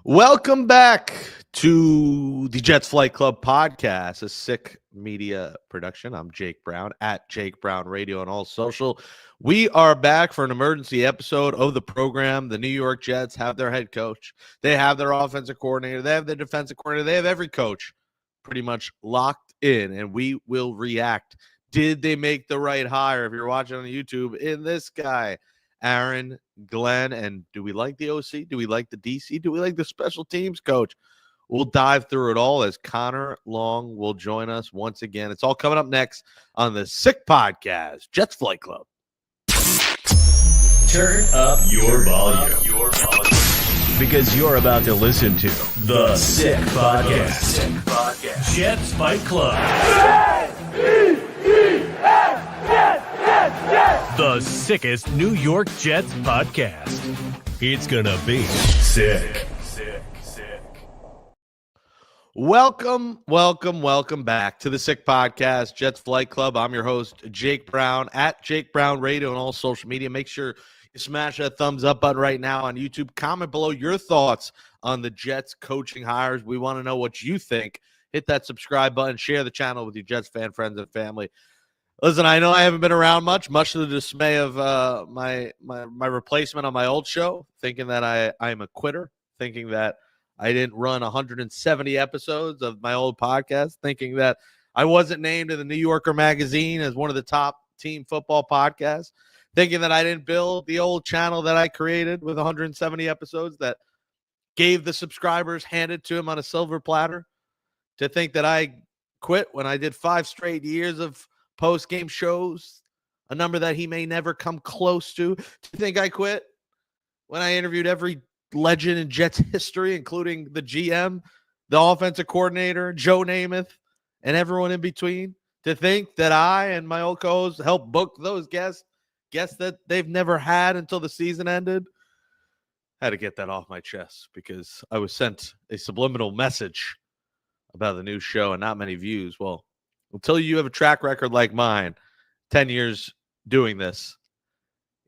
Welcome back to the Jets Flight Club podcast, a sick media production. I'm Jake Brown at Jake Brown Radio on all social. We are back for an emergency episode of the program. The New York Jets have their head coach. They have their offensive coordinator. They have their defensive coordinator. They have every coach pretty much locked in, and we will react. Did they make the right hire? If you're watching on YouTube, in this guy, Aaron Glenn, and do we like the OC? Do we like the DC? Do we like the special teams coach? We'll dive through it all as Connor Long will join us once again. It's all coming up next on the Sick Podcast, Jets Flight Club. Turn up your volume. Because you're about to listen to the Sick Podcast. Jets Fight Club. The sickest New York Jets podcast. It's gonna be sick. Welcome back to the Sick Podcast, Jets Flight Club. I'm your host, Jake Brown, at Jake Brown Radio on all social media. Make sure you smash that thumbs up button right now on YouTube. Comment below your thoughts on the Jets coaching hires. We want to know what you think. Hit that subscribe button. Share the channel with your Jets fan friends and family. Listen, I know I haven't been around much to the dismay of my replacement on my old show, thinking that I'm a quitter, thinking that I didn't run 170 episodes of my old podcast, thinking that I wasn't named in the New Yorker magazine as one of the top team football podcasts, thinking that I didn't build the old channel that I created with 170 episodes that gave the subscribers handed to him on a silver platter, to think that I quit when I did 5 straight years of post-game shows, a number that he may never come close to think I quit when I interviewed every legend in Jets history, including the GM, the offensive coordinator, Joe Namath, and everyone in between, to think that I and my old co-host helped book those guests that they've never had until the season ended. I had to get that off my chest because I was sent a subliminal message about the new show and not many views. Well, until you have a track record like mine, 10 years doing this,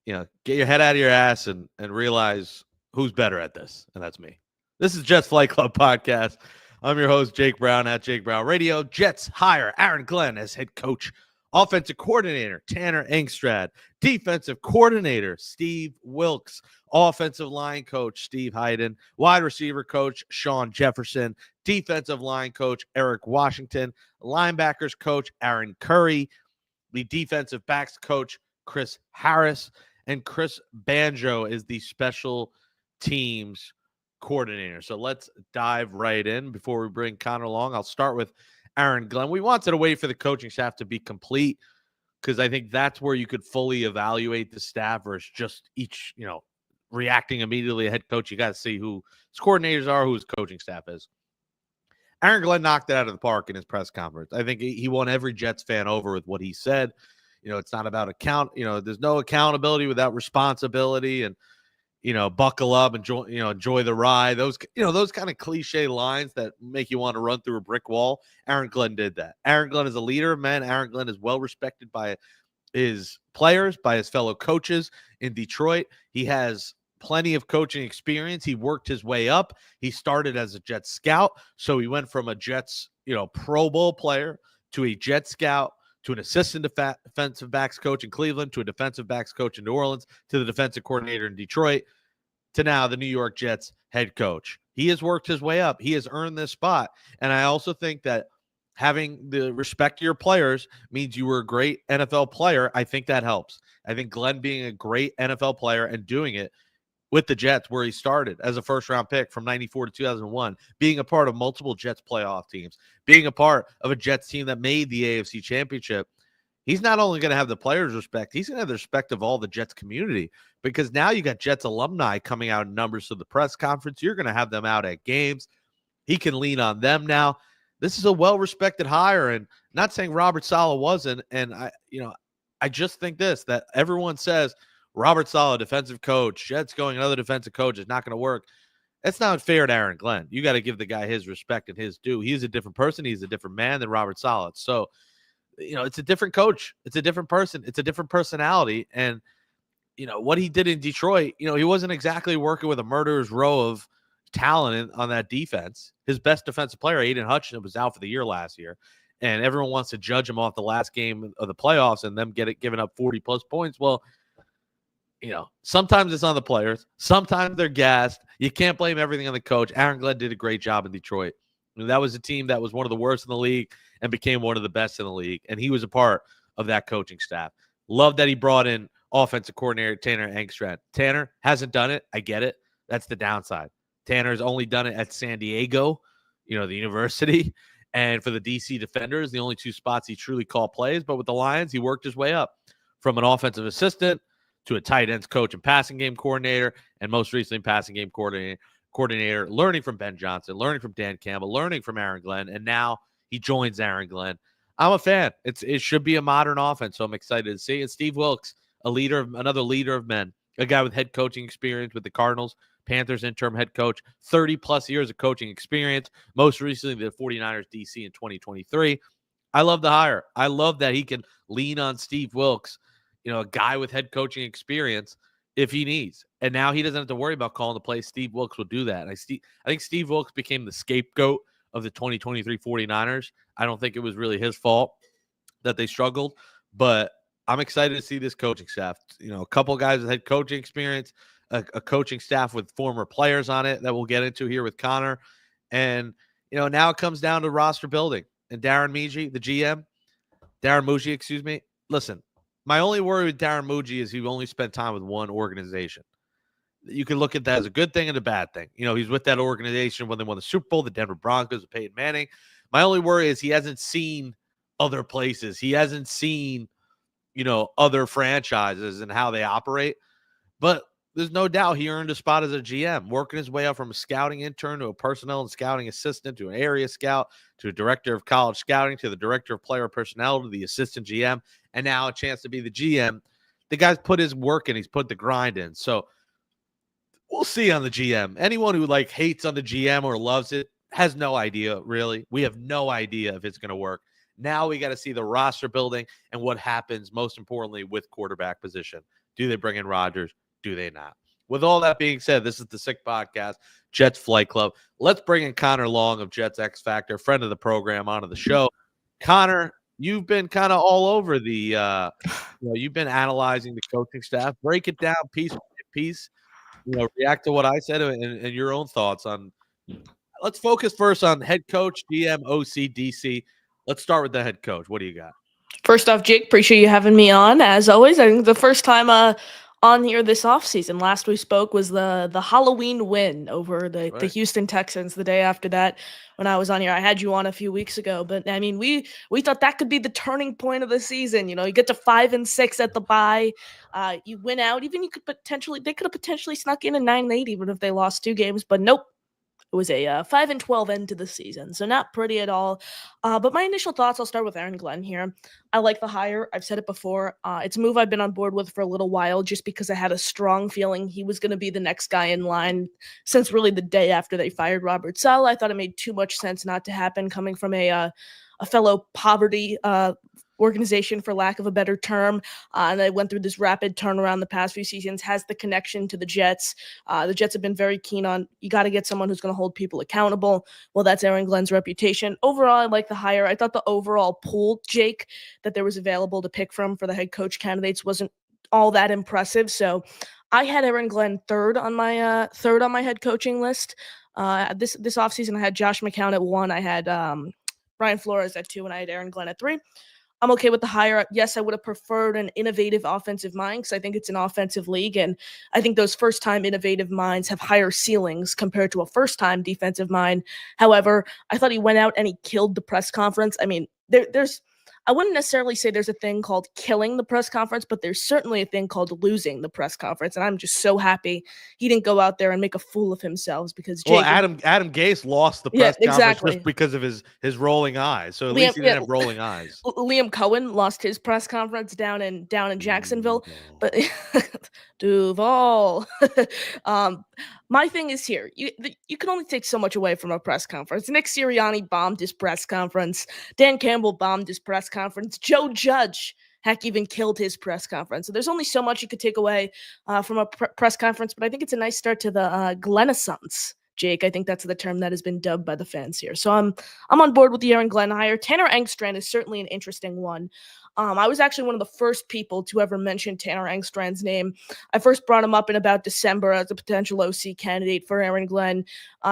get your head out of your ass and realize who's better at this, and that's me. This is Jets Flight Club Podcast. I'm your host, Jake Brown, at Jake Brown Radio. Jets hire Aaron Glenn as head coach. Offensive coordinator, Tanner Engstrad. Defensive coordinator, Steve Wilks. Offensive line coach, Steve Hayden. Wide receiver coach, Sean Jefferson. Defensive line coach, Eric Washington. Linebackers coach, Aaron Curry. The defensive backs coach, Chris Harris. And Chris Banjo is the special teams coordinator. So let's dive right in before we bring Connor along. I'll start with Aaron Glenn. We wanted to wait for the coaching staff to be complete because I think that's where you could fully evaluate the staff versus just each, reacting immediately. A head coach, you got to see who his coordinators are, who his coaching staff is. Aaron Glenn knocked it out of the park in his press conference. I think he won every Jets fan over with what he said. It's not about there's no accountability without responsibility, and buckle up and enjoy the ride. Those kind of cliche lines that make you want to run through a brick wall. Aaron Glenn did that. Aaron Glenn is a leader of men. Aaron Glenn is well respected by his players, by his fellow coaches in Detroit. He has plenty of coaching experience. He worked his way up. He started as a Jets scout. So he went from a Jets, Pro Bowl player to a Jets scout, to an assistant defensive backs coach in Cleveland, to a defensive backs coach in New Orleans, to the defensive coordinator in Detroit, to now the New York Jets head coach. He has worked his way up. He has earned this spot. And I also think that having the respect to your players means you were a great NFL player. I think that helps. I think Glenn being a great NFL player and doing it with the Jets, where he started as a first-round pick from 94 to 2001, being a part of multiple Jets playoff teams, being a part of a Jets team that made the AFC Championship, he's not only going to have the players' respect, he's going to have the respect of all the Jets community, because now you got Jets alumni coming out in numbers to the press conference. You're going to have them out at games. He can lean on them now. This is a well-respected hire, and not saying Robert Saleh wasn't, and I just think that everyone says Robert Saleh, defensive coach, Jets going another defensive coach is not going to work. That's not fair to Aaron Glenn. You got to give the guy his respect and his due. He's a different person. He's a different man than Robert Saleh. So, it's a different coach. It's a different person. It's a different personality. And, what he did in Detroit, he wasn't exactly working with a murderer's row of, talent on that defense. His best defensive player, Aiden Hutchinson, was out for the year last year. And everyone wants to judge him off the last game of the playoffs and them giving up 40-plus points. Well, sometimes it's on the players. Sometimes they're gassed. You can't blame everything on the coach. Aaron Glenn did a great job in Detroit. That was a team that was one of the worst in the league and became one of the best in the league. And he was a part of that coaching staff. Love that he brought in offensive coordinator Tanner Engstrand. Tanner hasn't done it. I get it. That's the downside. Tanner's only done it at San Diego, the university. And for the DC Defenders, the only two spots he truly called plays. But with the Lions, he worked his way up from an offensive assistant to a tight ends coach and passing game coordinator, and most recently passing game coordinator, learning from Ben Johnson, learning from Dan Campbell, learning from Aaron Glenn, and now he joins Aaron Glenn. I'm a fan. It should be a modern offense, so I'm excited to see it. Steve Wilks, another leader of men, a guy with head coaching experience with the Cardinals, Panthers interim head coach, 30-plus years of coaching experience, most recently the 49ers DC in 2023. I love the hire. I love that he can lean on Steve Wilks, a guy with head coaching experience if he needs. And now he doesn't have to worry about calling the play. Steve Wilks will do that. And I think Steve Wilks became the scapegoat of the 2023 49ers. I don't think it was really his fault that they struggled, but I'm excited to see this coaching staff. A couple guys with head coaching experience, a coaching staff with former players on it that we'll get into here with Connor. And, now it comes down to roster building. And Darren Muji, listen, my only worry with Darren Muji is he only spent time with one organization. You can look at that as a good thing and a bad thing. He's with that organization when they won the Super Bowl, the Denver Broncos with Peyton Manning. My only worry is he hasn't seen other places. He hasn't seen, other franchises and how they operate. But there's no doubt he earned a spot as a GM, working his way up from a scouting intern to a personnel and scouting assistant to an area scout to a director of college scouting to the director of player personnel to the assistant GM, and now a chance to be the GM. The guy's put his work in. He's put the grind in. So we'll see on the GM. Anyone who hates on the GM or loves it has no idea, really. We have no idea if it's going to work. Now we got to see the roster building and what happens, most importantly, with quarterback position. Do they bring in Rodgers? Do they not? With all that being said, this is the Sick Podcast, Jets Flight Club. Let's bring in Connor Long of Jets X Factor, friend of the program, onto the show. Connor, you've been kind of all over the you've been analyzing the coaching staff. Break it down piece by piece. React to what I said and your own thoughts on. Let's focus first on head coach, GM, OC, DC. Let's start with the head coach. What do you got? First off, Jake, appreciate you having me on. As always, I think the first time on here this offseason. Last we spoke was the Halloween win over the Houston Texans. The day after that, when I was on here, I had you on a few weeks ago. But I mean, we thought that could be the turning point of the season. You get to 5-6 at the bye. You win out. Even they could have potentially snuck in a 9-8 even if they lost 2 games. But nope. It was a 5-12 end to the season, so not pretty at all. But my initial thoughts, I'll start with Aaron Glenn here. I like the hire. I've said it before. It's a move I've been on board with for a little while just because I had a strong feeling he was going to be the next guy in line since really the day after they fired Robert Saleh. I thought it made too much sense not to happen coming from a fellow poverty organization, for lack of a better term, and they went through this rapid turnaround the past few seasons, has the connection to the Jets. The Jets have been very keen on, you got to get someone who's going to hold people accountable. Well, that's Aaron Glenn's reputation. Overall, I like the hire. I thought the overall pool, Jake, that there was available to pick from for the head coach candidates wasn't all that impressive. So I had Aaron Glenn third on my head coaching list. This offseason, I had Josh McCown at 1. I had Brian Flores at 2, and I had Aaron Glenn at 3. I'm okay with the hire. Yes, I would have preferred an innovative offensive mind because I think it's an offensive league, and I think those first-time innovative minds have higher ceilings compared to a first-time defensive mind. However, I thought he went out and he killed the press conference. I mean, there's I wouldn't necessarily say there's a thing called killing the press conference, but there's certainly a thing called losing the press conference. And I'm just so happy he didn't go out there and make a fool of himself because Adam Gase lost the press conference just because of his rolling eyes. So at least he didn't have rolling eyes. Liam Cohen lost his press conference down in Jacksonville, but Duval. My thing is here. You can only take so much away from a press conference. Nick Sirianni bombed his press conference. Dan Campbell bombed his press conference. Joe Judge, heck, even killed his press conference. So there's only so much you could take away from a press conference, but I think it's a nice start to the Glennaissance, Jake. I think that's the term that has been dubbed by the fans here. So I'm on board with the Aaron Glenn hire. Tanner Engstrand is certainly an interesting one. I was actually one of the first people to ever mention Tanner Engstrand's name. I first brought him up in about December as a potential OC candidate for Aaron Glenn.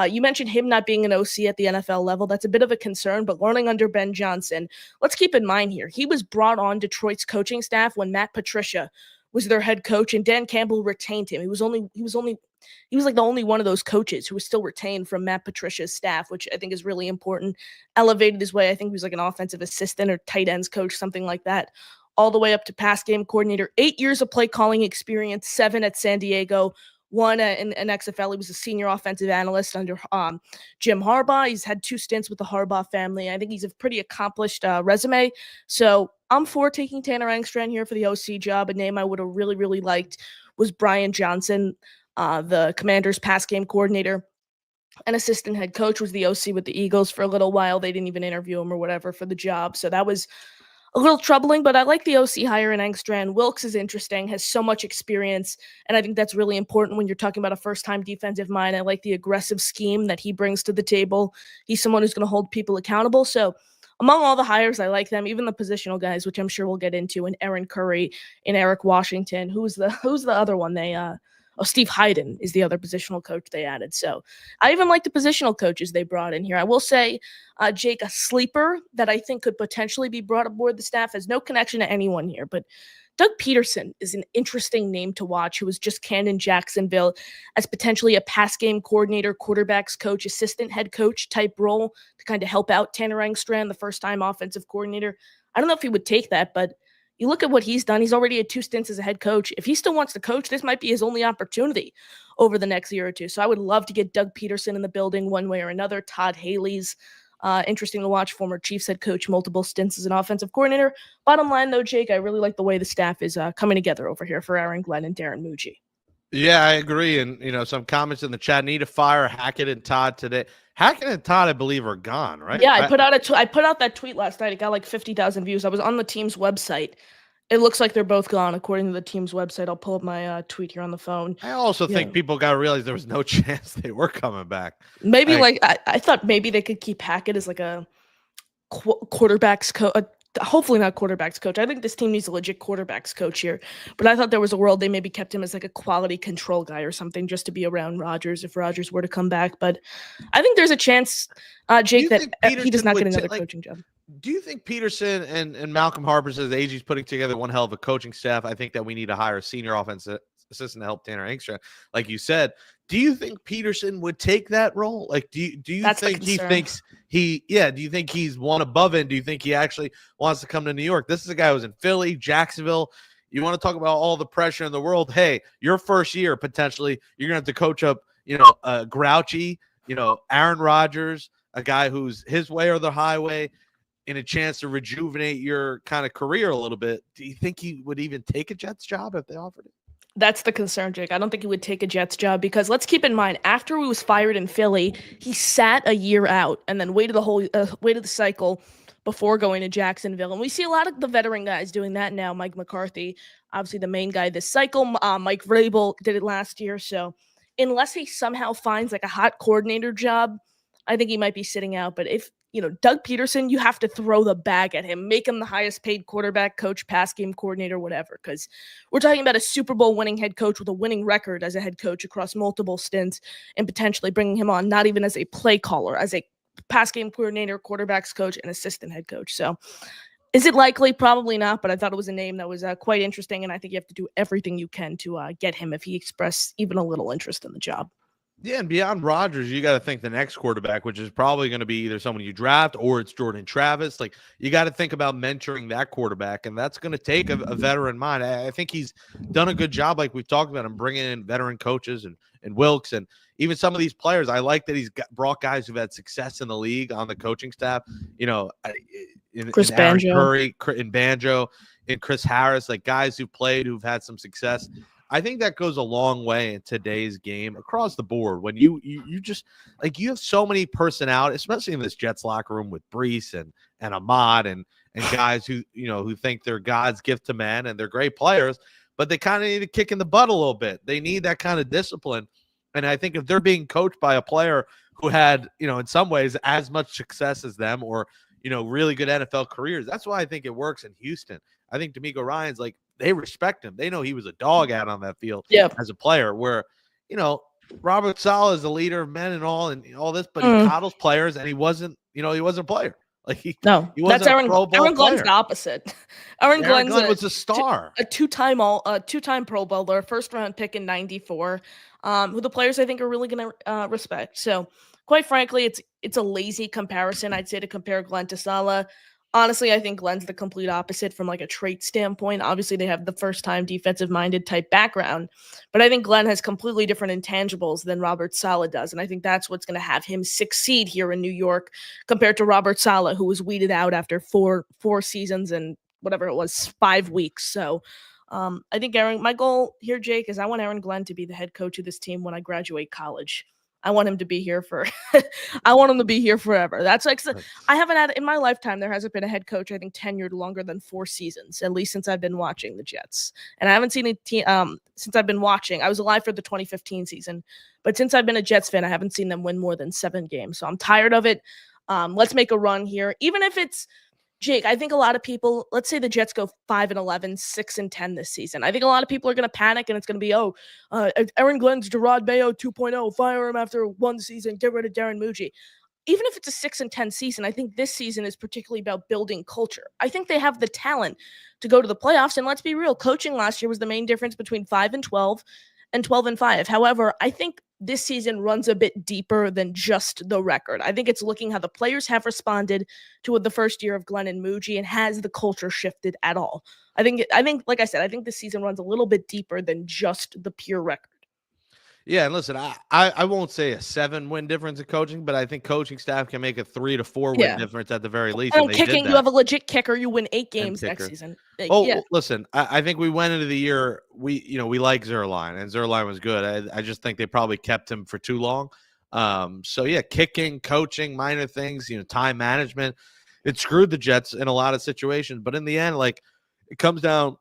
You mentioned him not being an OC at the NFL level. That's a bit of a concern, but learning under Ben Johnson, let's keep in mind here, he was brought on Detroit's coaching staff when Matt Patricia was their head coach, and Dan Campbell retained him. He was like the only one of those coaches who was still retained from Matt Patricia's staff, which I think is really important. Elevated his way. I think he was like an offensive assistant or tight ends coach, something like that, all the way up to pass game coordinator. 8 years of play calling experience, 7 at San Diego, 1 in XFL. He was a senior offensive analyst under Jim Harbaugh. He's had 2 stints with the Harbaugh family. I think he's a pretty accomplished resume. So I'm for taking Tanner Engstrand here for the OC job. A name I would have really, really liked was Brian Johnson, the Commanders pass game coordinator and assistant head coach, was the OC with the Eagles for a little while. They didn't even interview him or whatever for the job. So that was a little troubling, but I like the OC hire in Engstrand. Wilks is interesting, has so much experience, and I think that's really important when you're talking about a first-time defensive mind. I like the aggressive scheme that he brings to the table. He's someone who's going to hold people accountable. So among all the hires, I like them, even the positional guys, which I'm sure we'll get into, and Aaron Curry and Eric Washington. Who's the other one? Steve Hyden is the other positional coach they added. So I even like the positional coaches they brought in here. I will say, Jake, a sleeper that I think could potentially be brought aboard the staff, has no connection to anyone here, but Doug Peterson is an interesting name to watch, who was just canned in Jacksonville as potentially a pass game coordinator, quarterbacks coach, assistant head coach type role to kind of help out Tanner Engstrand, the first-time offensive coordinator. I don't know if he would take that, but you look at what he's done. He's already had 2 stints as a head coach. If he still wants to coach, this might be his only opportunity over the next year or two. So I would love to get Doug Peterson in the building one way or another. Todd Haley's interesting to watch, former Chiefs head coach, multiple stints as an offensive coordinator. Bottom line, though, Jake, I really like the way the staff is coming together over here for Aaron Glenn and Darren Muji. Yeah, I agree. And, some comments in the chat, need to fire Hackett and Todd today. Hackett and Todd, I believe, are gone, right? Yeah, I put out that tweet last night. It got like 50,000 views. I was on the team's website. It looks like they're both gone, according to the team's website. I'll pull up my tweet here on the phone. I also think people got to realize there was no chance they were coming back. Maybe I thought maybe they could keep Hackett as like a quarterbacks coach. Hopefully not quarterbacks coach. I think this team needs a legit quarterbacks coach here. But I thought there was a world they maybe kept him as like a quality control guy or something, just to be around Rodgers if Rodgers were to come back. But I think there's a chance, Jake, that he does not get another coaching job. Do you think Peterson and Malcolm Harper says AG's putting together one hell of a coaching staff? I think that we need to hire a senior offensive assistant to help Tanner Engstrand, like you said. Do you think Peterson would take that role? Like, do you think he thinks do you think he's one above it? Do you think he actually wants to come to New York? This is a guy who was in Philly, Jacksonville. You want to talk about all the pressure in the world? Hey, your first year, potentially, you're going to have to coach up, grouchy, Aaron Rodgers, a guy who's his way or the highway, in a chance to rejuvenate your kind of career a little bit. Do you think he would even take a Jets job if they offered it? That's the concern, Jake. I don't think he would take a Jets job because let's keep in mind, after he was fired in Philly, he sat a year out and then waited the cycle before going to Jacksonville. And we see a lot of the veteran guys doing that now. Mike McCarthy, obviously the main guy this cycle. Mike Vrabel did it last year. So unless he somehow finds like a hot coordinator job, I think he might be sitting out. But if Doug Peterson, you have to throw the bag at him, make him the highest paid quarterback coach, pass game coordinator, whatever, because we're talking about a Super Bowl winning head coach with a winning record as a head coach across multiple stints, and potentially bringing him on not even as a play caller, as a pass game coordinator, quarterbacks coach, and assistant head coach. So is it likely? Probably not, but I thought it was a name that was quite interesting, and I think you have to do everything you can to get him if he expressed even a little interest in the job. Yeah, and beyond Rodgers, you got to think the next quarterback, which is probably going to be either someone you draft or it's Jordan Travis. Like, you got to think about mentoring that quarterback, and that's going to take a veteran mind. I think he's done a good job, like we've talked about him, bringing in veteran coaches and Wilks and even some of these players. I like that he's brought guys who've had success in the league on the coaching staff. Chris Banjo. Curry, in Banjo, and Chris Harris, like guys who've played, who've had some success. I think that goes a long way in today's game across the board. When you just like, you have so many personality, especially in this Jets locker room with Brees and Ahmad and guys who think they're God's gift to man and they're great players, but they kind of need a kick in the butt a little bit. They need that kind of discipline. And I think if they're being coached by a player who had, in some ways as much success as them or, really good NFL careers, that's why I think it works in Houston. I think D'Amico Ryan's like, they respect him. They know he was a dog out on that field as a player where, Robert Saleh is a leader of men and all this, but he coddles players and he wasn't a player. Like he wasn't that's Aaron. Aaron Glenn's player. the opposite. Aaron Glenn was a star, a two-time Pro Bowler, first-round pick in '94, who the players I think are really going to respect. So, quite frankly, it's a lazy comparison, I'd say, to compare Glenn to Saleh. Honestly, I think Glenn's the complete opposite from like a trait standpoint. Obviously, they have the first-time defensive-minded type background, but I think Glenn has completely different intangibles than Robert Saleh does, and I think that's what's going to have him succeed here in New York compared to Robert Saleh, who was weeded out after four seasons and whatever it was, 5 weeks. So I think my goal here, Jake, is I want Aaron Glenn to be the head coach of this team when I graduate college. I want him to be here I want him to be here forever. That's like, I haven't had, in my lifetime, there hasn't been a head coach, I think, tenured longer than 4 seasons, at least since I've been watching the Jets. And I haven't seen a team, since I've been watching, I was alive for the 2015 season, but since I've been a Jets fan, I haven't seen them win more than 7 games. So I'm tired of it. Let's make a run here. Even if it's, Jake, I think a lot of people, let's say the Jets go 5-11, 6-10 this season. I think a lot of people are going to panic and it's going to be, Aaron Glenn's Gerard Mayo 2.0, fire him after 1 season, get rid of Darren Muji. Even if it's a 6-10 season, I think this season is particularly about building culture. I think they have the talent to go to the playoffs. And let's be real, coaching last year was the main difference between 5-12 and 12-5. However, I think this season runs a bit deeper than just the record. I think it's looking how the players have responded to the first year of Glenn and Muji, and has the culture shifted at all. I think, like I said, I think this season runs a little bit deeper than just the pure record. Yeah, and listen, I won't say a 7-win difference in coaching, but I think coaching staff can make a 3 to 4 win difference at the very least. And kicking, you have a legit kicker, you win 8 games next season. Listen, I think we went into the year, we like Zuerlein, and Zuerlein was good. I just think they probably kept him for too long. So yeah, kicking, coaching, minor things, time management, it screwed the Jets in a lot of situations. But in the end, like, it comes down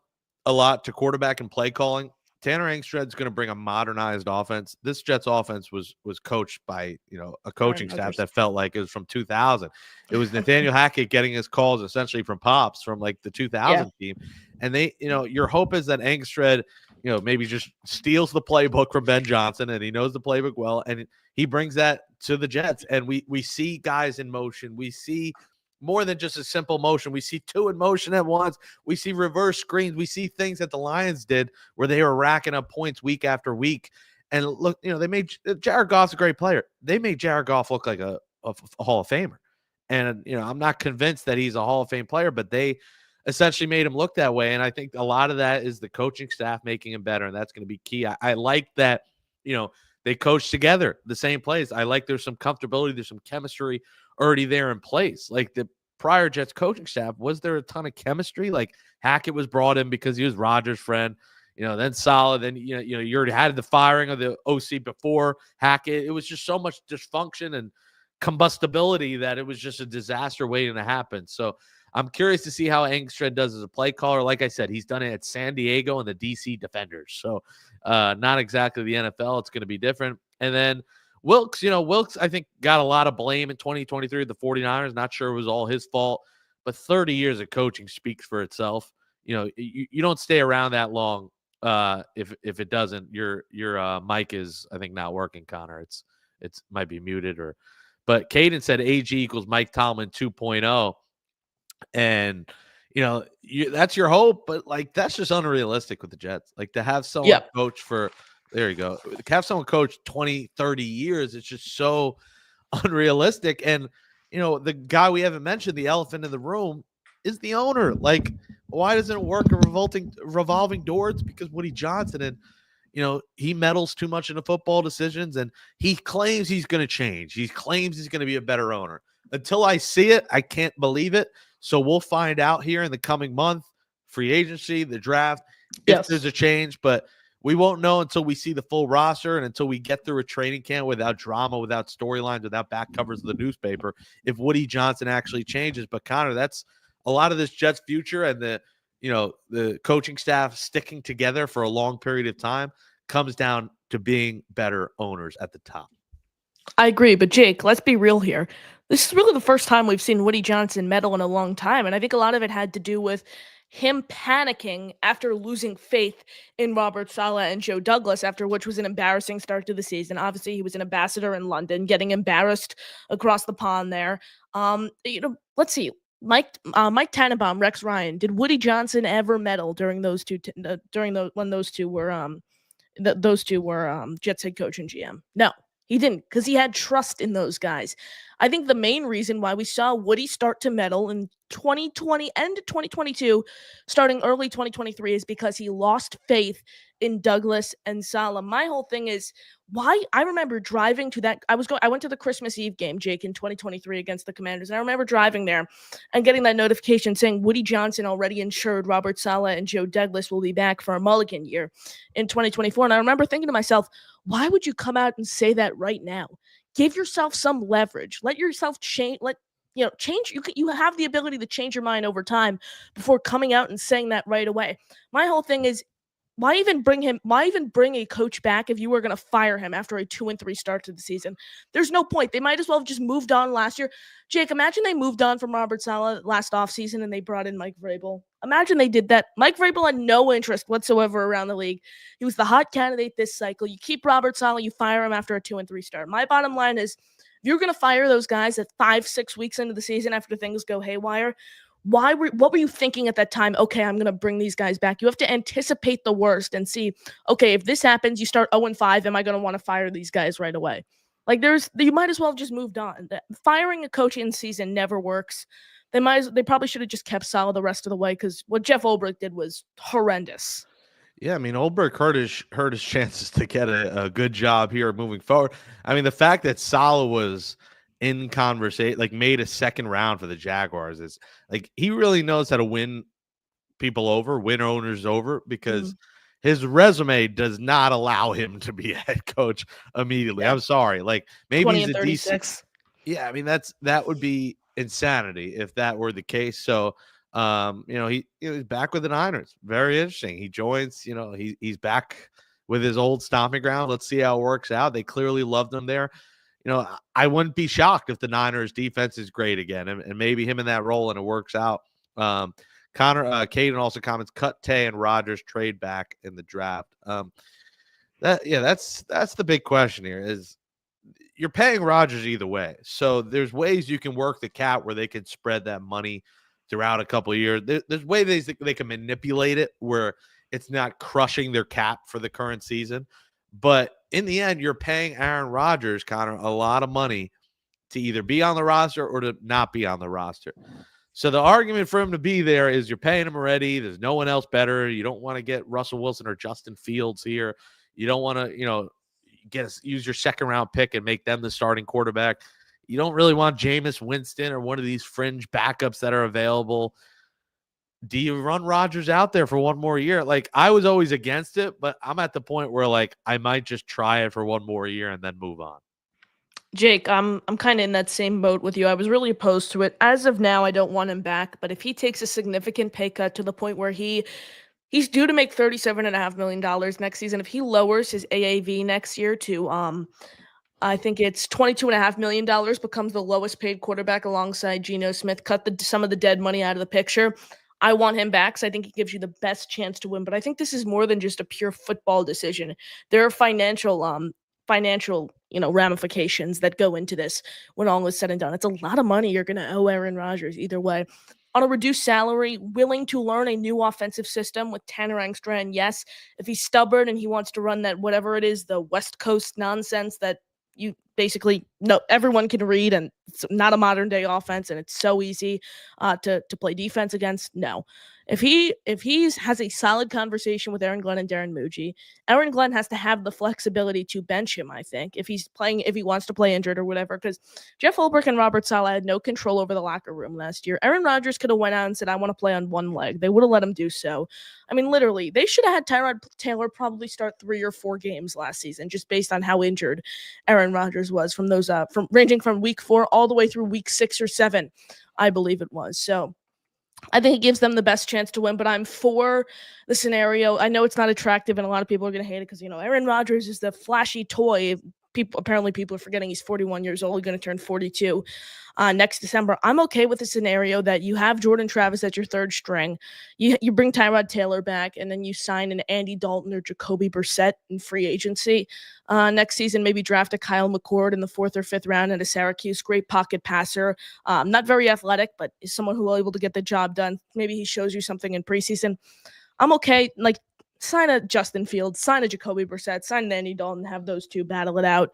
a lot to quarterback and play calling. Tanner Engstred's going to bring a modernized offense. This Jets offense was coached by, a coaching staff that felt like it was from 2000. It was Nathaniel Hackett getting his calls essentially from Pops from like the 2000 team. And they, your hope is that Engstred, maybe just steals the playbook from Ben Johnson, and he knows the playbook well, and he brings that to the Jets. And we see guys in motion. We see more than just a simple motion. We see 2 in motion at once. We see reverse screens. We see things that the Lions did where they were racking up points week after week. And look, they made Jared Goff's a great player. They made Jared Goff look like a Hall of Famer. And, I'm not convinced that he's a Hall of Fame player, but they essentially made him look that way. And I think a lot of that is the coaching staff making him better. And that's going to be key. I like that, they coach together the same plays. I like there's some comfortability. There's some chemistry already there in place. Like the prior Jets coaching staff, was there a ton of chemistry? Like Hackett was brought in because he was Rodgers' friend, then Saleh, then, you already had the firing of the OC before Hackett. It was just so much dysfunction and combustibility that it was just a disaster waiting to happen. So I'm curious to see how Engstred does as a play caller. Like I said, he's done it at San Diego and the DC Defenders. So not exactly the NFL. It's going to be different. And then Wilks, I think got a lot of blame in 2023 at the 49ers. Not sure it was all his fault, but 30 years of coaching speaks for itself. You don't stay around that long. If it doesn't, your mic is, I think, not working, Connor. It's might be muted but Caden said AG equals Mike Tomlin 2.0. And, that's your hope, but like, that's just unrealistic with the Jets. Like to have someone coach for, there you go. To have someone coach 20, 30 years, it's just so unrealistic. And, the guy we haven't mentioned, the elephant in the room, is the owner. Like, why doesn't it work? Revolving doors? Because Woody Johnson, and, he meddles too much into football decisions, and he claims he's going to change. He claims he's going to be a better owner. Until I see it, I can't believe it. So we'll find out here in the coming month, free agency, the draft, if there's a change. But we won't know until we see the full roster and until we get through a training camp without drama, without storylines, without back covers of the newspaper, if Woody Johnson actually changes. But Connor, that's a lot of this Jets future, and the coaching staff sticking together for a long period of time comes down to being better owners at the top. I agree, but Jake, let's be real here. This is really the first time we've seen Woody Johnson meddle in a long time, and I think a lot of it had to do with him panicking after losing faith in Robert Saleh and Joe Douglas, after which was an embarrassing start to the season. Obviously, he was an ambassador in London, getting embarrassed across the pond there. Let's see. Mike Tannenbaum, Rex Ryan. Did Woody Johnson ever meddle during those two when those two were Jets head coach and GM? No. He didn't, because he had trust in those guys. I think the main reason why we saw Woody start to meddle in 2020 and 2022, starting early 2023, is because he lost faith in Douglas and Saleh. My whole thing is why I remember driving to that. I went to the Christmas Eve game, Jake, in 2023 against the Commanders. And I remember driving there and getting that notification saying Woody Johnson already ensured Robert Saleh and Joe Douglas will be back for a mulligan year in 2024. And I remember thinking to myself, why would you come out and say that right now? Give yourself some leverage. Let yourself change. Change. You have the ability to change your mind over time before coming out and saying that right away. My whole thing is, why even bring a coach back if you were going to fire him after a 2-3 start to the season? There's no point. They might as well have just moved on last year. Jake, imagine they moved on from Robert Saleh last offseason and they brought in Mike Vrabel. Imagine they did that. Mike Vrabel had no interest whatsoever around the league. He was the hot candidate this cycle. You keep Robert Saleh, you fire him after a 2-3 start. My bottom line is, if you're going to fire those guys at 5-6 weeks into the season after things go haywire, what were you thinking at that time? Okay, I'm going to bring these guys back. You have to anticipate the worst and see, okay, if this happens, you start 0-5, am I going to want to fire these guys right away? You might as well have just moved on. Firing a coach in season never works. They probably should have just kept Saleh the rest of the way, because what Jeff Ulbrich did was horrendous. Yeah, I mean, Ulbrich hurt his chances to get a good job here moving forward. I mean, the fact that Saleh was in conversation, made a second round for the Jaguars, is he really knows how to win people over, win owners over, because his resume does not allow him to be a head coach immediately. Yeah. I'm sorry. Maybe he's a decent. Yeah, I mean, that would be insanity if that were the case. So, he's back with the Niners. Very interesting. He joins, he's back with his old stomping ground. Let's see how it works out. They clearly loved him there. I wouldn't be shocked if the Niners defense is great again, and maybe him in that role and it works out. Caden also comments, cut Tay and Rodgers trade back in the draft. That's the big question here, is you're paying Rodgers either way. So there's ways you can work the cap where they can spread that money throughout a couple of years. There's ways they can manipulate it where it's not crushing their cap for the current season. But in the end, you're paying Aaron Rodgers, Connor, a lot of money to either be on the roster or to not be on the roster. So the argument for him to be there is you're paying him already. There's no one else better. You don't want to get Russell Wilson or Justin Fields here. You don't want to, use your second round pick and make them the starting quarterback. You don't really want Jameis Winston or one of these fringe backups that are available. Do you run Rodgers out there for one more year? I was always against it, but I'm at the point where I might just try it for one more year and then move on. Jake, I'm kind of in that same boat with you. I was really opposed to it. As of now, I don't want him back, but if he takes a significant pay cut to the point where he's due to make $37.5 million next season, if he lowers his AAV next year to I think it's $22.5 million, becomes the lowest paid quarterback alongside Geno Smith, cut some of the dead money out of the picture, I want him back because I think he gives you the best chance to win. But I think this is more than just a pure football decision. There are financial ramifications that go into this when all is said and done. It's a lot of money you're going to owe Aaron Rodgers either way. On a reduced salary, willing to learn a new offensive system with Tanner Engstrand, yes. If he's stubborn and he wants to run that, whatever it is, the West Coast nonsense that you basically know everyone can read, and it's not a modern day offense, and it's so easy to play defense against. No, if he has a solid conversation with Aaron Glenn and Darren Muji, Aaron Glenn has to have the flexibility to bench him. I think if he wants to play injured or whatever, because Jeff Ulbrich and Robert Saleh had no control over the locker room last year. Aaron Rodgers could have went out and said, "I want to play on one leg." They would have let him do so. I mean, literally, they should have had Tyrod Taylor probably start 3 or 4 games last season, just based on how injured Aaron Rodgers was from those ranging from week 4 all the way through week 6 or 7, I believe it was. So I think it gives them the best chance to win, but I'm for the scenario. I know it's not attractive, and a lot of people are going to hate it because, Aaron Rodgers is the flashy toy. Apparently people are forgetting he's 41 years old, going to turn 42 next December. I'm okay with the scenario that you have Jordan Travis as your third string. You bring Tyrod Taylor back, and then you sign an Andy Dalton or Jacoby Brissett in free agency next season. Maybe draft a Kyle McCord in the 4th or 5th round at a Syracuse, great pocket passer. Not very athletic, but is someone who will be able to get the job done. Maybe he shows you something in preseason. I'm okay. Like, sign a Justin Fields, sign a Jacoby Brissett, sign an Andy Dalton, have those two battle it out.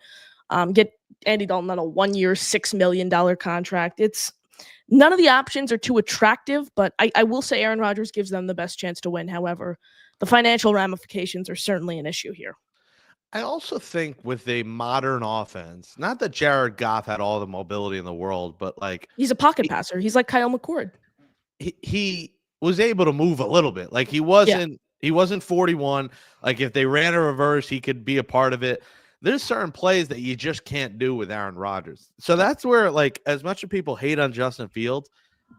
Get Andy Dalton on a 1-year, $6 million contract. None of the options are too attractive, but I will say Aaron Rodgers gives them the best chance to win. However, the financial ramifications are certainly an issue here. I also think with a modern offense, not that Jared Goff had all the mobility in the world, but like he's a pocket passer. He's like Kyle McCord. He was able to move a little bit. Like he wasn't 41. Like if they ran a reverse, he could be a part of it. There's certain plays that you just can't do with Aaron Rodgers. So that's where, like, as much as people hate on Justin Fields,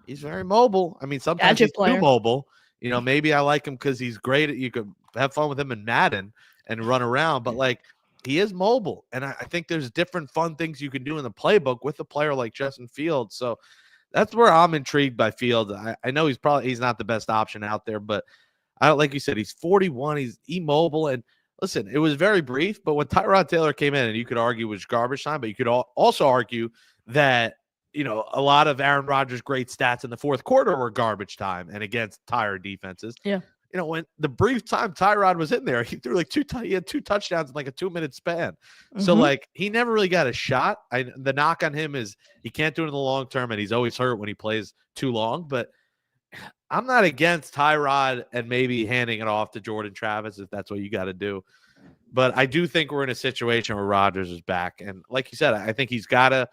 he's very mobile. I mean, sometimes he's too mobile. Maybe I like him because he's great. You could have fun with him in Madden and run around, but like he is mobile. And I think there's different fun things you can do in the playbook with a player like Justin Fields. So that's where I'm intrigued by Fields. I know he's not the best option out there, but like you said, he's 41. He's immobile. And listen, it was very brief, but when Tyrod Taylor came in, and you could argue it was garbage time, but you could also argue that, a lot of Aaron Rodgers' great stats in the fourth quarter were garbage time and against tired defenses. Yeah. When the brief time Tyrod was in there, he threw like he had 2 touchdowns in like a 2-minute span. Mm-hmm. So like he never really got a shot. The knock on him is he can't do it in the long term, and he's always hurt when he plays too long. But I'm not against Tyrod and maybe handing it off to Jordan Travis if that's what you got to do. But I do think we're in a situation where Rodgers is back. And like you said, I think he's got to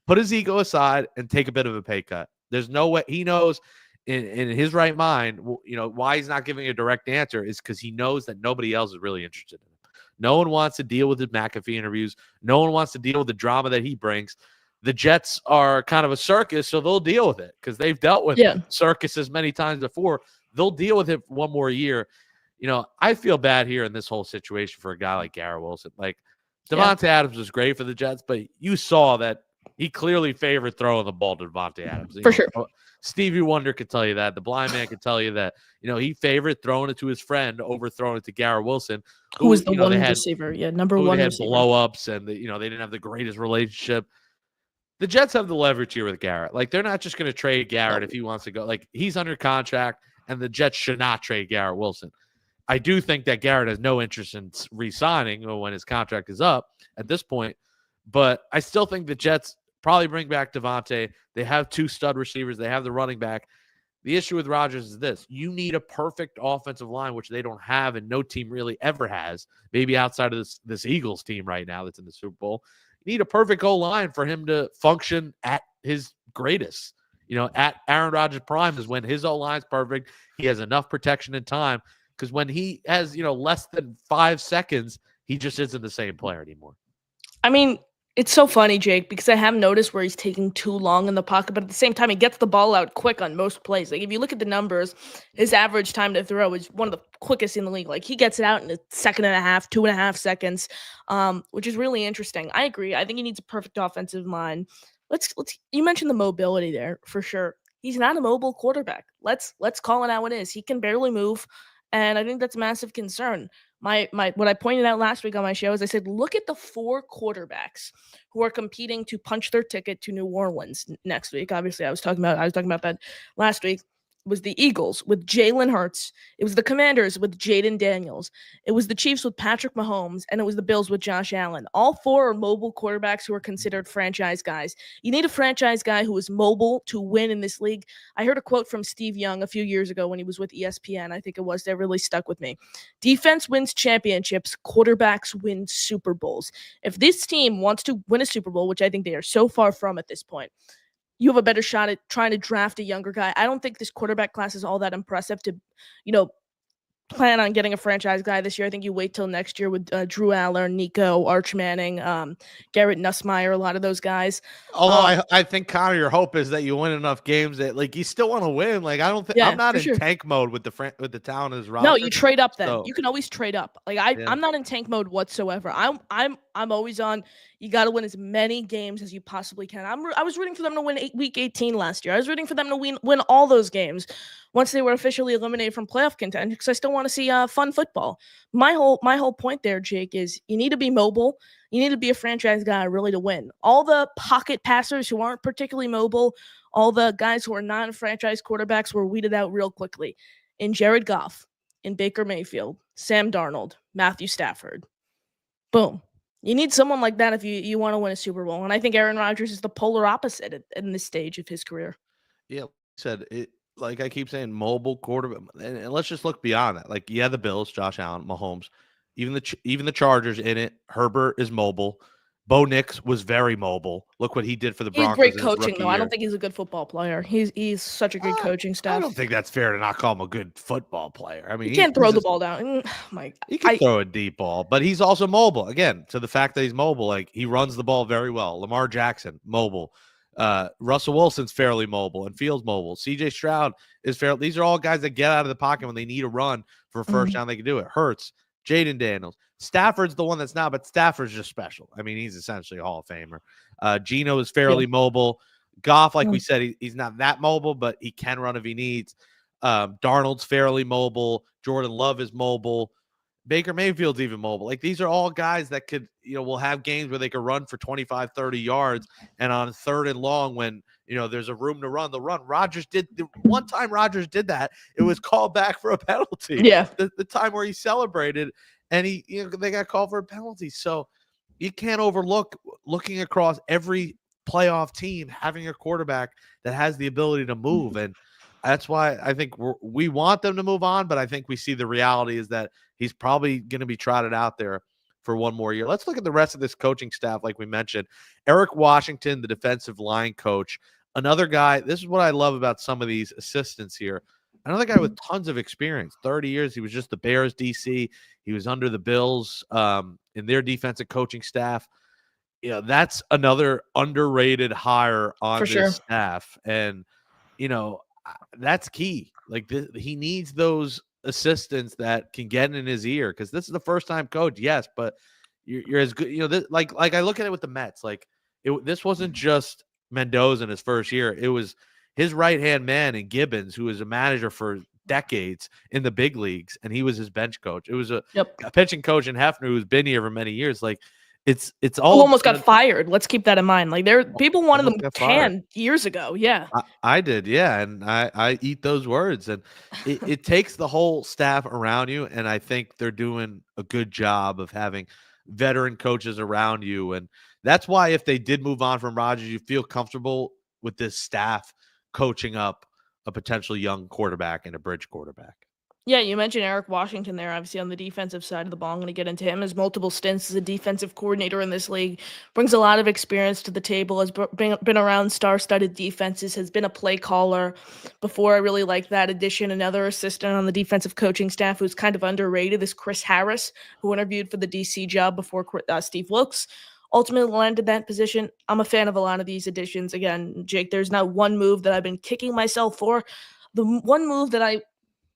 put his ego aside and take a bit of a pay cut. There's no way he knows in his right mind, why he's not giving a direct answer is because he knows that nobody else is really interested in him. No one wants to deal with his McAfee interviews. No one wants to deal with the drama that he brings. The Jets are kind of a circus, so they'll deal with it because they've dealt with circuses many times before. They'll deal with it for one more year. I feel bad here in this whole situation for a guy like Garrett Wilson. Like, Davante Adams was great for the Jets, but you saw that he clearly favored throwing the ball to Davante Adams. For sure. Stevie Wonder could tell you that. The blind man could tell you that. He favored throwing it to his friend over throwing it to Garrett Wilson, who was the one receiver. Yeah, number one receiver. Receiver. Blow-ups, and they didn't have the greatest relationship. The Jets have the leverage here with Garrett. Like, they're not just going to trade Garrett if he wants to go. Like, he's under contract, and the Jets should not trade Garrett Wilson. I do think that Garrett has no interest in re-signing when his contract is up at this point, but I still think the Jets probably bring back Davante. They have 2 stud receivers. They have the running back. The issue with Rodgers is this. You need a perfect offensive line, which they don't have, and no team really ever has, maybe outside of this Eagles team right now that's in the Super Bowl. You need a perfect O-line for him to function at his greatest. At Aaron Rodgers' prime is when his O-line's perfect. He has enough protection and time, because when he has, less than 5 seconds, he just isn't the same player anymore. I mean, it's so funny, Jake, because I have noticed where he's taking too long in the pocket, but at the same time, he gets the ball out quick on most plays. Like, if you look at the numbers, his average time to throw is one of the quickest in the league. Like, he gets it out in a second and a half, 2.5 seconds, which is really interesting. I agree. I think he needs a perfect offensive line. You mentioned the mobility there for sure. He's not a mobile quarterback. Let's call it how it is. He can barely move, and I think that's a massive concern. What I pointed out last week on my show is I said, look at the 4 quarterbacks who are competing to punch their ticket to New Orleans next week. Obviously, I was talking about that last week. It was the Eagles with Jalen Hurts. It was the Commanders with Jaden Daniels. It was the Chiefs with Patrick Mahomes, and it was the Bills with Josh Allen. All 4 are mobile quarterbacks who are considered franchise guys. You need a franchise guy who is mobile to win in this league. I heard a quote from Steve Young a few years ago when he was with ESPN. I think it was that really stuck with me. Defense wins championships. Quarterbacks win Super Bowls. If this team wants to win a Super Bowl, which I think they are so far from at this point, you have a better shot at trying to draft a younger guy. I don't think this quarterback class is all that impressive to, plan on getting a franchise guy this year. I think you wait till next year with Drew Aller, Nico, Arch Manning, Garrett Nussmeier, a lot of those guys. Although I think, Connor, your hope is that you win enough games that like you still want to win. Like I don't think I'm not in tank mode with the talent as roster. No, you trade up then. So, you can always trade up. Like I'm not in tank mode whatsoever. I'm always on. You got to win as many games as you possibly can. I was rooting for them to win week 18 last year. I was rooting for them to win all those games once they were officially eliminated from playoff contention because I still want to see fun football. My whole point there, Jake, is you need to be mobile. You need to be a franchise guy really to win. All the pocket passers who aren't particularly mobile, all the guys who are non-franchise quarterbacks were weeded out real quickly. In Jared Goff, in Baker Mayfield, Sam Darnold, Matthew Stafford. Boom. You need someone like that if you want to win a Super Bowl. And I think Aaron Rodgers is the polar opposite in this stage of his career. Yeah, said it. Like I keep saying, mobile quarterback. And let's just look beyond that. Like, the Bills, Josh Allen, Mahomes, even the Chargers in it. Herbert is mobile. Bo Nix was very mobile. Look what he did for the Broncos. He's great coaching, though. I don't think he's a good football player. He's such a good coaching staff. I don't think that's fair to not call him a good football player. I mean, he can't throw the ball down. He can throw a deep ball, but he's also mobile. Again, to the fact that he's mobile, like he runs the ball very well. Lamar Jackson, mobile. Russell Wilson's fairly mobile and Fields mobile. CJ Stroud is fair. These are all guys that get out of the pocket when they need a run for a first down. They can do it. Hurts, Jaden Daniels. Stafford's the one that's not, but Stafford's just special. I mean, he's essentially a Hall of Famer. Geno is fairly mobile. Goff, like we said, he's not that mobile, but he can run if he needs. Darnold's fairly mobile. Jordan Love is mobile. Baker Mayfield's even mobile. Like, these are all guys that could, will have games where they could run for 25, 30 yards. And on 3rd and long, when, there's a room to run, they'll run. One time Rodgers did that, it was called back for a penalty. Yeah. The time where he celebrated and they got called for a penalty. So you can't overlook looking across every playoff team having a quarterback that has the ability to move. And that's why I think we want them to move on, but I think we see the reality is that he's probably going to be trotted out there for one more year. Let's look at the rest of this coaching staff. Like we mentioned, Eric Washington, the defensive line coach, another guy. This is what I love about some of these assistants here. Another guy with tons of experience, 30 years. He was just the Bears DC. He was under the Bills in their defensive coaching staff. That's another underrated hire on this staff. And, that's key. Like, he needs those assistants that can get in his ear, because this is the first time coach. Yes, but you're as good. Like I look at it with the Mets. Like, this wasn't just Mendoza in his first year. It was his right-hand man in Gibbons, who was a manager for decades in the big leagues, and he was his bench coach. It was a pitching coach in Hefner who's been here for many years. Like, it's all who almost got fired. Let's keep that in mind. Like, people wanted them canned years ago. Yeah, I did. Yeah, and I eat those words. And it takes the whole staff around you, and I think they're doing a good job of having veteran coaches around you. And that's why if they did move on from Rodgers, you feel comfortable with this staff coaching up a potential young quarterback and a bridge quarterback. Yeah, you mentioned Eric Washington there, obviously on the defensive side of the ball. I'm going to get into him. His multiple stints as a defensive coordinator in this league, brings a lot of experience to the table, has been around star-studded defenses, has been a play caller before. I really like that addition. Another assistant on the defensive coaching staff who's kind of underrated is Chris Harris, who interviewed for the DC job before Steve Wilkes ultimately landed that position. I'm a fan of a lot of these additions. Again, Jake, there's not one move that I've been kicking myself for. The one move that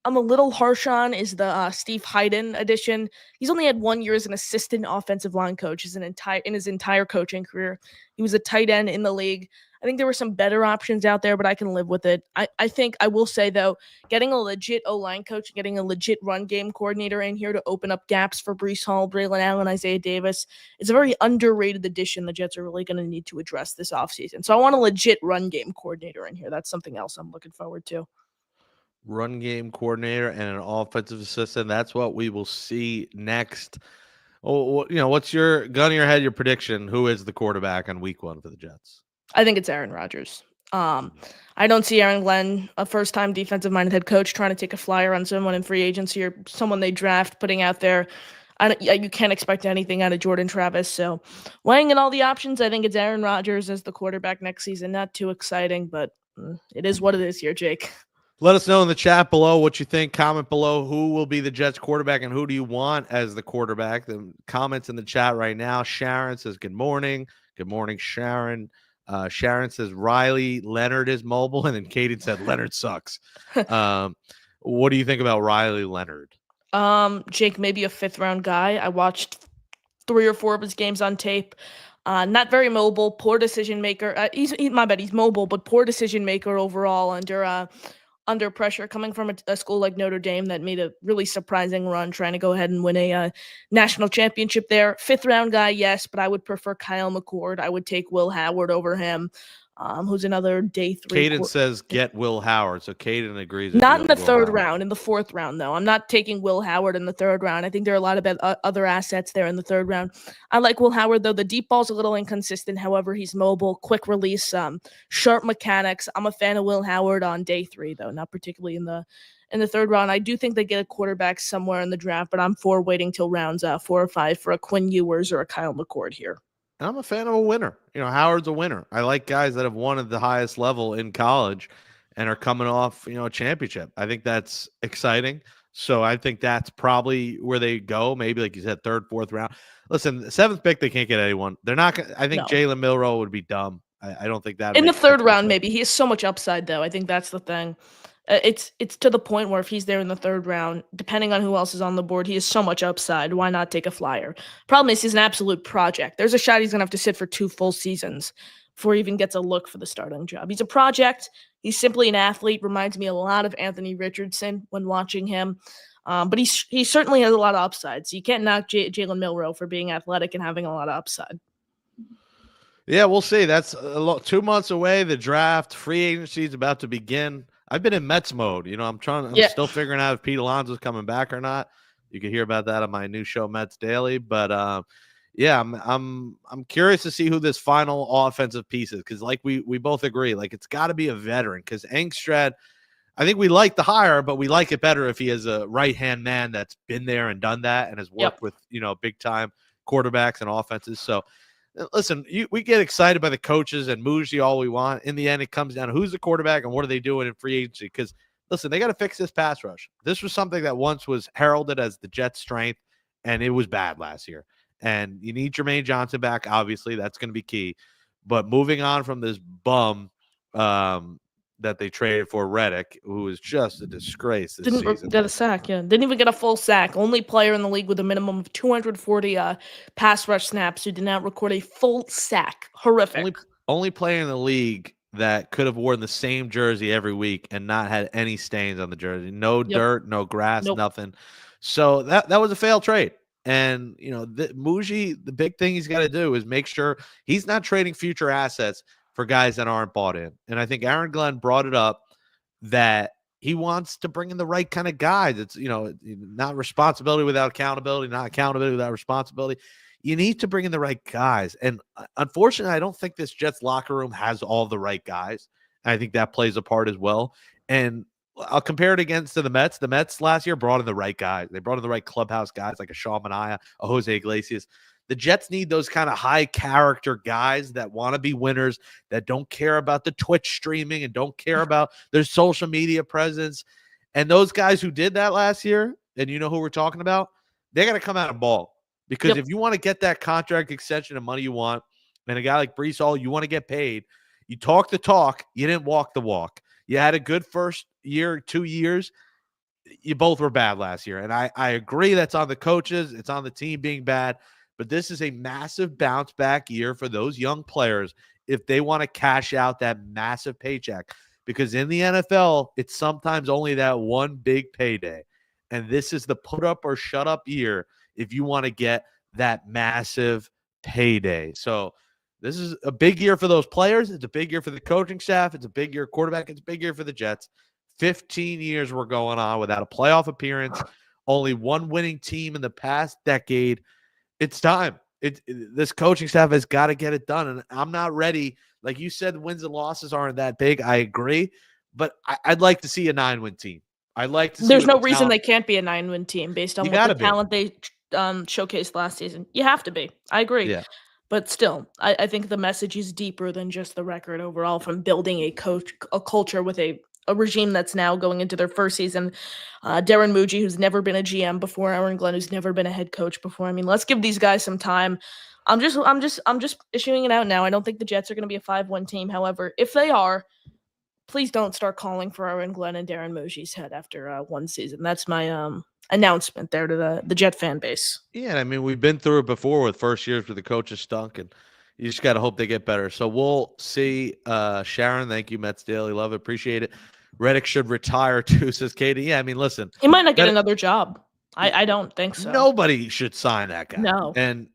I'm a little harsh on is the Steve Hyden addition. He's only had 1 year as an assistant offensive line coach in his entire coaching career. He was a tight end in the league. I think there were some better options out there, but I can live with it. I think I will say, though, getting a legit O-line coach, getting a legit run game coordinator in here to open up gaps for Breece Hall, Braylon Allen, Isaiah Davis, is a very underrated addition the Jets are really going to need to address this offseason. So I want a legit run game coordinator in here. That's something else I'm looking forward to. Run game coordinator and an offensive assistant. That's what we will see next. Oh, what's your gun in your head, your prediction? Who is the quarterback on week 1 for the Jets? I think it's Aaron Rodgers. I don't see Aaron Glenn, a first-time defensive-minded head coach, trying to take a flyer on someone in free agency or someone they draft, putting out there. You can't expect anything out of Jordan Travis. So weighing in all the options, I think it's Aaron Rodgers as the quarterback next season. Not too exciting, but it is what it is here, Jake. Let us know in the chat below what you think. Comment below who will be the Jets quarterback and who do you want as the quarterback. The comments in the chat right now. Sharon says, good morning. Good morning, Sharon. Sharon says Riley Leonard is mobile. And then Katie said Leonard sucks. What do you think about Riley Leonard? Jake, maybe a 5th-round guy. I watched 3 or 4 of his games on tape. Not very mobile, poor decision maker. He's mobile, but poor decision maker overall under pressure, coming from a school like Notre Dame that made a really surprising run trying to go ahead and win a national championship there. 5th-round guy, yes, but I would prefer Kyle McCord. I would take Will Howard over him, who's another day 3. Caden says get Will Howard, so Caden agrees. Not in the 3rd round, in the 4th round, though. I'm not taking Will Howard in the 3rd round. I think there are a lot of other assets there in the 3rd round. I like Will Howard, though. The deep ball's a little inconsistent. However, he's mobile, quick release, sharp mechanics. I'm a fan of Will Howard on day 3, though, not particularly in the 3rd round. I do think they get a quarterback somewhere in the draft, but I'm for waiting till rounds 4 or 5 for a Quinn Ewers or a Kyle McCord here. I'm a fan of a winner. Howard's a winner. I like guys that have won at the highest level in college and are coming off, a championship. I think that's exciting. So I think that's probably where they go. Maybe, like you said, 3rd, 4th round. Listen, the 7th pick, they can't get anyone. They're not going to. I think Jalen Milroe would be dumb. I don't think that. In the 3rd round, maybe. He has so much upside, though. I think that's the thing. It's to the point where if he's there in the 3rd round, depending on who else is on the board, he has so much upside. Why not take a flyer? Problem is, he's an absolute project. There's a shot he's going to have to sit for 2 full seasons before he even gets a look for the starting job. He's a project. He's simply an athlete. Reminds me a lot of Anthony Richardson when watching him. But he certainly has a lot of upside. So you can't knock Jalen Milroe for being athletic and having a lot of upside. Yeah, we'll see. That's 2 months away. The draft, free agency is about to begin. I've been in Mets mode. I'm still figuring out if Pete Alonso's coming back or not. You can hear about that on my new show, Mets Daily. But I'm curious to see who this final offensive piece is, because like we both agree, like it's got to be a veteran. Because Engstrad, I think we like the hire, but we like it better if he has a right-hand man that's been there and done that and has worked with big-time quarterbacks and offenses. So. Listen, we get excited by the coaches and Muji all we want. In the end, it comes down to who's the quarterback and what are they doing in free agency. Because, listen, they got to fix this pass rush. This was something that once was heralded as the Jets' strength, and it was bad last year. And you need Jermaine Johnson back, obviously. That's going to be key. But moving on from this bum that they traded for, Reddick, who was just a disgrace this season. Didn't get a sack, yeah. Didn't even get a full sack. Only player in the league with a minimum of 240 pass rush snaps who did not record a full sack. Horrific. Only player in the league that could have worn the same jersey every week and not had any stains on the jersey. No dirt, no grass, nothing. So that was a failed trade. And, Muji, the big thing he's got to do is make sure he's not trading future assets for guys that aren't bought in. And I think Aaron Glenn brought it up that he wants to bring in the right kind of guys. It's, not responsibility without accountability, not accountability without responsibility. You need to bring in the right guys. And unfortunately, I don't think this Jets locker room has all the right guys. And I think that plays a part as well. And I'll compare it against the Mets. The Mets last year brought in the right guys. They brought in the right clubhouse guys like a Sean Manaea, a Jose Iglesias. The Jets need those kind of high character guys that want to be winners, that don't care about the Twitch streaming and don't care about their social media presence. And those guys who did that last year, and you know who we're talking about, they got to come out and ball. Because if you want to get that contract extension and money you want, and a guy like Breece Hall, you want to get paid, you talk the talk, you didn't walk the walk. You had a good first year, 2 years. You both were bad last year. And I agree that's on the coaches. It's on the team being bad. But this is a massive bounce back year for those young players if they want to cash out that massive paycheck. Because in the NFL, it's sometimes only that one big payday. And this is the put up or shut up year if you want to get that massive payday. So this is a big year for those players. It's a big year for the coaching staff. It's a big year quarterback. It's a big year for the Jets. 15 years we're going on without a playoff appearance. Only one winning team in the past decade. It's time. This coaching staff has got to get it done. And I'm not ready. Like you said, wins and losses aren't that big. I agree. But I'd like to see a 9-win team. I'd like to see. There's no reason they can't be a 9-win team based on what the talent they showcased last season. You have to be. I agree. Yeah. But still, I think the message is deeper than just the record overall from building a culture with a a regime that's now going into their first season. Darren Muji, who's never been a GM before, Aaron Glenn, who's never been a head coach before. I mean, let's give these guys some time. I'm just issuing it out now. I don't think the Jets are going to be a 5-1 team. However, if they are, please don't start calling for Aaron Glenn and Darren Muji's head after one season. That's my announcement there to the Jet fan base. Yeah, I mean, we've been through it before with first years where the coaches stunk, and you just got to hope they get better. So we'll see. Sharon, thank you, Mets Daily. Love it. Appreciate it. Reddick should retire too, says Katie. Yeah, I mean, listen. He might not get another job. I don't think so. Nobody should sign that guy. No. And,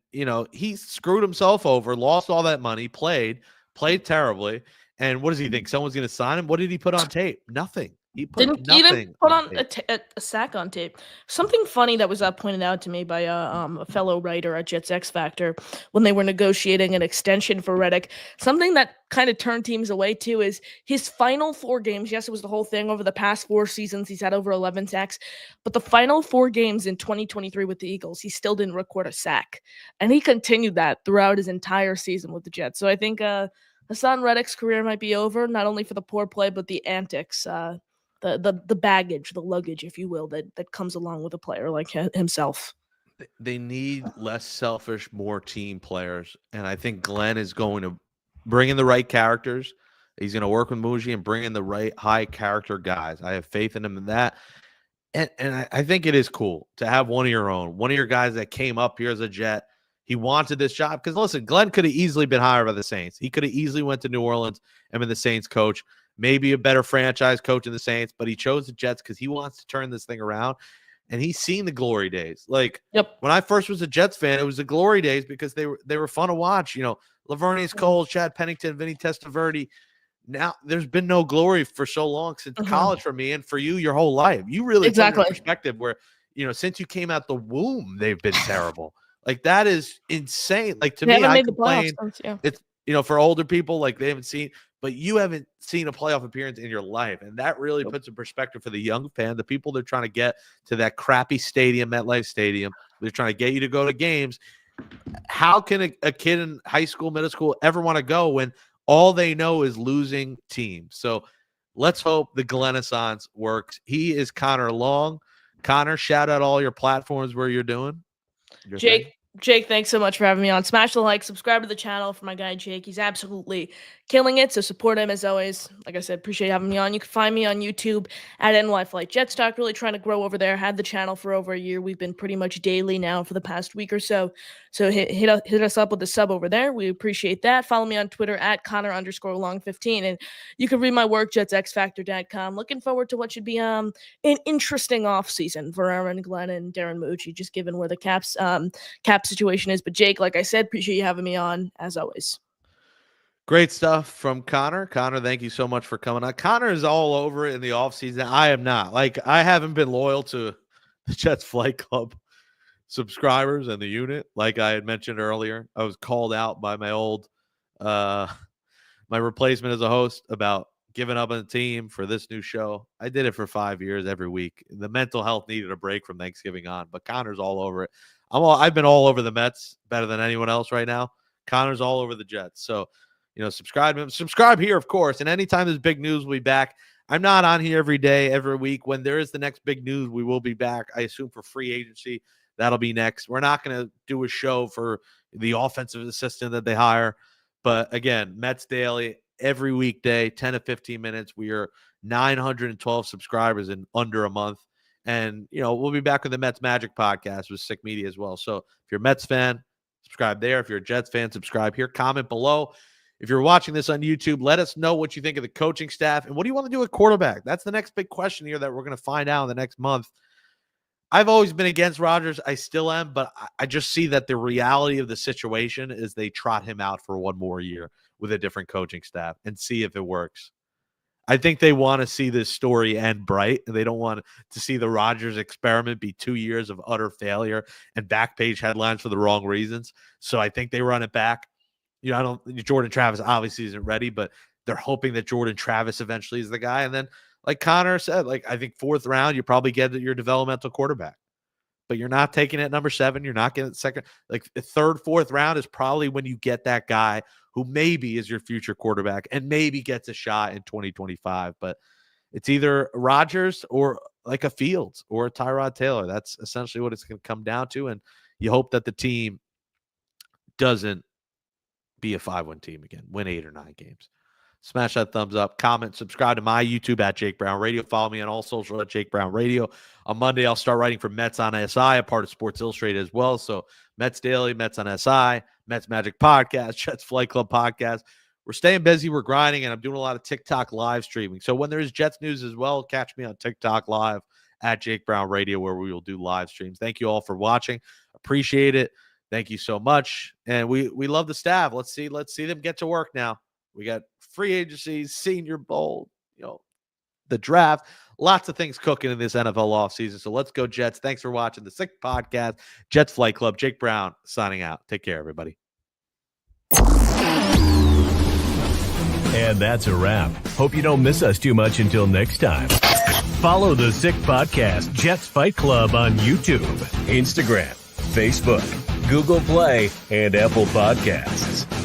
he screwed himself over, lost all that money, played terribly. And what does he think? Someone's going to sign him? What did he put on tape? Nothing. He didn't even put on a sack on tape. Something funny that was pointed out to me by a fellow writer at Jets X Factor when they were negotiating an extension for Reddick. Something that kind of turned teams away too is his final 4 games. Yes, it was the whole thing over the past 4 seasons. He's had over 11 sacks, but the final 4 games in 2023 with the Eagles, he still didn't record a sack, and he continued that throughout his entire season with the Jets. So I think Haason Reddick's career might be over, not only for the poor play but the antics. The baggage, the luggage, if you will, that comes along with a player like himself. They need less selfish, more team players. And I think Glenn is going to bring in the right characters. He's going to work with Muji and bring in the right high character guys. I have faith in him in that. And I think it is cool to have one of your own, one of your guys that came up here as a Jet. He wanted this job because, listen, Glenn could have easily been hired by the Saints. He could have easily went to New Orleans and been the Saints coach. Maybe a better franchise coach in the Saints, but he chose the Jets because he wants to turn this thing around, and he's seen the glory days. Like, when I first was a Jets fan, it was the glory days because they were fun to watch. Lavernius Cole, Chad Pennington, Vinny Testaverde. Now, there's been no glory for so long since college for me and for you your whole life. You really put in perspective where, since you came out the womb, they've been terrible. Like, that is insane. Like, to me, I complain. It's, for older people, like, they haven't seen – but you haven't seen a playoff appearance in your life. And that really puts in perspective for the young fan, the people they're trying to get to that crappy stadium, MetLife Stadium. They're trying to get you to go to games. How can a kid in high school, middle school ever want to go when all they know is losing teams? So let's hope the Glennaissance works. He is Connor Long. Connor, shout out all your platforms where you're doing. Jake, thanks so much for having me on. Smash the like, subscribe to the channel for my guy Jake. He's absolutely killing it, so support him as always. Like I said, appreciate having me on. You can find me on YouTube at NY Flight Jet Stock. Really trying to grow over there. Had the channel for over a year. We've been pretty much daily now for the past week or so. So hit us up with the sub over there. We appreciate that. Follow me on Twitter at Connor_Long15. And you can read my work, JetsXFactor.com. Looking forward to what should be an interesting offseason for Aaron Glenn and Darren Muji, just given where the cap situation is. But Jake, like I said, appreciate you having me on as always. Great stuff from Connor. Connor, thank you so much for coming on. Connor is all over it in the offseason. I am not. Like, I haven't been loyal to the Jets Flight Club subscribers and the unit. Like I had mentioned earlier, I was called out by my old my replacement as a host about giving up on the team for this new show. I did it for 5 years every week. The mental health needed a break from Thanksgiving on, but Connor's all over it. I've been all over the Mets better than anyone else right now. Connor's all over the Jets. So, subscribe here, of course. And anytime there's big news, we'll be back. I'm not on here every day, every week. When there is the next big news, we will be back. I assume for free agency, that'll be next. We're not going to do a show for the offensive assistant that they hire. But again, Mets Daily, every weekday, 10 to 15 minutes. We are 912 subscribers in under a month. And, we'll be back with the Mets Magic podcast with Sick Media as well. So if you're a Mets fan, subscribe there. If you're a Jets fan, subscribe here. Comment below. If you're watching this on YouTube, let us know what you think of the coaching staff. And what do you want to do at quarterback? That's the next big question here that we're going to find out in the next month. I've always been against Rodgers. I still am, but I just see that the reality of the situation is they trot him out for one more year with a different coaching staff and see if it works. I think they want to see this story end bright, and they don't want to see the Rodgers experiment be 2 years of utter failure and back page headlines for the wrong reasons. So I think they run it back. Jordan Travis obviously isn't ready, but they're hoping that Jordan Travis eventually is the guy. And then, like Connor said, I think 4th round, you probably get your developmental quarterback, but you're not taking it number 7. You're not getting second. Like the 3rd, 4th round is probably when you get that guy who maybe is your future quarterback and maybe gets a shot in 2025. But it's either Rodgers or like a Fields or a Tyrod Taylor. That's essentially what it's going to come down to. And you hope that the team doesn't be a 5-win team again, win 8 or 9 games. Smash that thumbs up, comment, subscribe to my YouTube at Jake Brown Radio. Follow me on all social at Jake Brown Radio. On Monday, I'll start writing for Mets on SI, a part of Sports Illustrated as well. So Mets Daily, Mets on SI, Mets Magic Podcast, Jets Flight Club Podcast. We're staying busy, we're grinding, and I'm doing a lot of TikTok live streaming. So when there's Jets news as well, catch me on TikTok live at Jake Brown Radio, where we will do live streams. Thank you all for watching. Appreciate it. Thank you so much. And we love the staff. Let's see them get to work now. We got free agency, Senior Bowl, the draft, lots of things cooking in this NFL offseason. So let's go, Jets. Thanks for watching the Sick Podcast, Jets Flight Club. Jake Brown signing out. Take care, everybody. And that's a wrap. Hope you don't miss us too much until next time. Follow the Sick Podcast, Jets Fight Club on YouTube, Instagram, Facebook, Google Play, and Apple Podcasts.